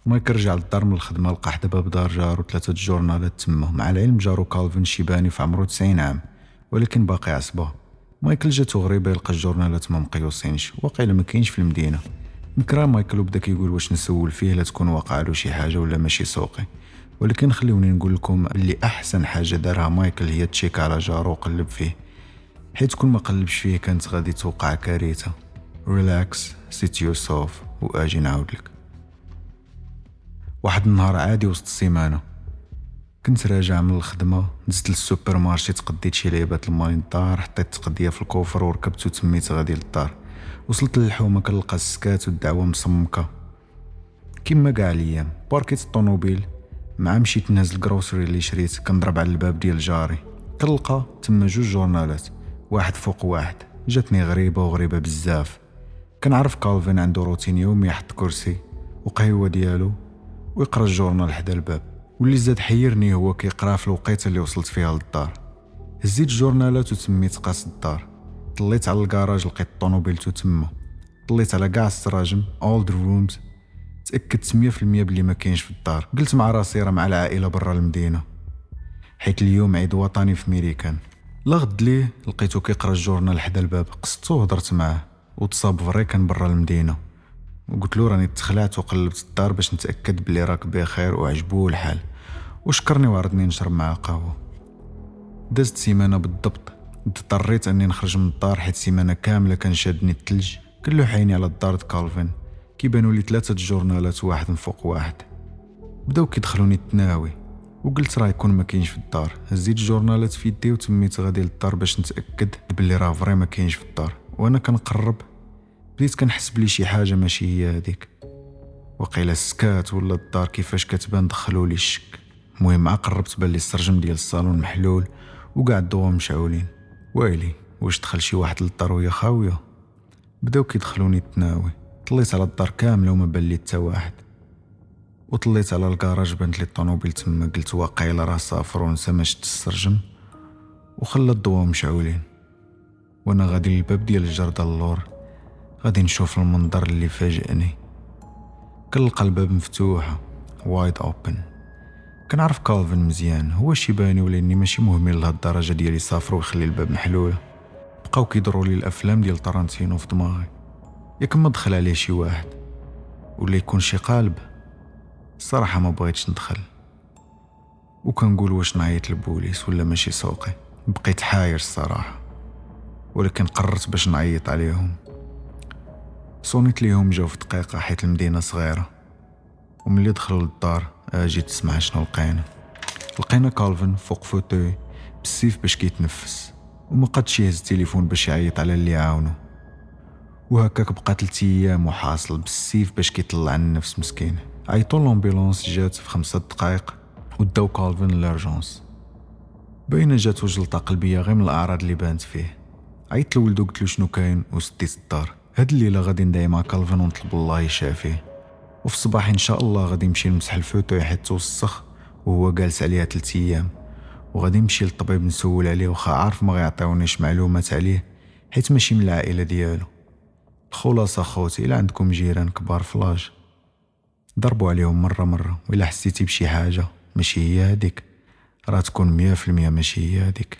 مايك رجع للدار من الخدمة، لقى حدا باب دار جارو 3 جورنالات تما. مع العلم جارو كالفين شيباني في عمرو 90 عام، ولكن باقي عصبة. مايكل جاتو غريبة يلقى الجورنالات ما مقيوسينش، واقيلا ما كاينش في المدينة. نكرا مايكل وبدا كيقول واش نسول فيه لا تكون واقع له شي حاجة ولا ماشي سوقي. ولكن خليوني نقول لكم اللي احسن حاجة دارها مايكل هي تشيك على جارو وقلب فيه، حيت كل ما قلبش فيه كانت غادي توقع كارثة. ريلاكس، سيت يور سوف، واجي نعاودلك. واحد النهار عادي وسط السيمانة، كنت راجع من الخدمة، دزت للسوبر مارشي، تقديت شي لعبات الماء للدار، حطيت تقدية في الكوفر وركبت وتميت غادي للدار. وصلت للحومة كنلقى السكات والدعوة مصمكة كيما كاع الايام. باركيت الطوموبيل، مع مشيت نهز الكروسري اللي شريت، كنضرب على الباب ديال جاري، كنلقى تما 2 جورنالات، واحد فوق واحد. جاتني غريبة وغريبة بزاف. كنعرف كالفين عنده روتين يومي، يحط كرسي وقهوة ديالو ويقرا الجورنال حدا الباب، واللي زاد حيرني هو كيقرا في الوقيته اللي وصلت فيها للدار. هزيت الجورنالات وتميت قاس الدار، طليت على الكراج لقيت الطوموبيلتو تما، طليت على كاع السراجم all the rooms، تاكدت 100% بلي ما كاينش في الدار. قلت مع راسي راه مع العائله برا المدينه، حيت اليوم عيد وطني في ميريكان. لغد ليه لقيتو كيقرا الجورنال حدا الباب، قصدتو وهضرت معاه وتصاب فري كان برا المدينه، وقلت له راني تخلعت وقلبت الدار باش نتاكد بلي راك بخير وعجبوه الحال، وشكرني وعرضني نشرب معاه قهوه. دازت سيمانه بالضبط، اضطريت اني نخرج من الدار حيت سيمانه كامله كان شادني الثلج. كله حيني على الدار كالفين، كيبانوا لي 3 جورنالات واحد من فوق واحد. بداو كيدخلوني التناوي، وقلت راه يكون ما كاينش في الدار. هزيت الجورنالات في يدي وتميت غادي للدار باش نتاكد بلي راه فري ما كاينش في الدار. وانا كنقرب بديت كنحس بلي شي حاجه ماشي هي هذيك، وقيله السكات ولا الدار كيفاش كتبان دخلوا لي الشك. المهم قربت بان لي السرجم ديال الصالون محلول وكاع الضوا مشعولين. ويلي واش دخل شي واحد للدار وهي خاويه؟ بداو كيدخلوني التناوي، طليت على الدار كامله وما بان لي حتى واحد، وطليت على الكراج بانت لي الطوموبيل تما. قلت واقيلا راه سافر ونسى ما شت السرجم وخلى الضوا مشعولين. وانا غادي للباب ديال الجرده اللور غادي نشوف المنظر اللي فاجئني. كنلقى الباب مفتوحه وايد اوبن. كنعرف كالفين مزيان، هو شيباني ولاني ماشي مهمل لهالدرجه ديال يسافر ويخلي الباب محلول. بقاو كيضروا لي الافلام ديال تارانتينو في دماغي، ياك ما دخل عليه شي واحد ولا يكون شي قالب. الصراحه ما بغيتش ندخل، وكنقول واش نعيط للبوليس ولا ماشي سوقي. بقيت حاير الصراحه، ولكن قررت باش نعيط عليهم. صونيت ليهم جاو في دقيقه حيت المدينه صغيره. وملي دخلوا للدار اجي تسمع شنو لقينا كالفين فوق فوتوي بالسيف باش كيتنفس، وما قادش يهز التليفون باش يعيط على اللي عاونو. وهكاك بقى 3 ايام وحاصل بالسيف باش كيطلع النفس مسكين. عيطوا لومبيلونس، جات في 5 دقائق وداو كالفين للارجونس. باينه جاتو جلطه قلبيه غير من الاعراض اللي بانت فيه. عيطت لولدو قلت له شنو كاين وسديت الدار. هاد الليله غادي ندعي مع كالفين ونطلب الله يشافيه، وفي الصباح ان شاء الله غادي نمشي نمسح الفوتو حيت توسخ وهو جالس عليها 3 ايام. وغادي نمشي للطبيب نسول عليه، وخا عارف ما غيعطيونيش معلومات عليه حيت ماشي من العائله ديالو. الخلاصه خوتي، الا عندكم جيران كبار فلاج ضربوا عليهم مره، وإلا حسيتي بشي حاجه ماشي هي هذيك راه تكون 100% ماشي هي هذيك.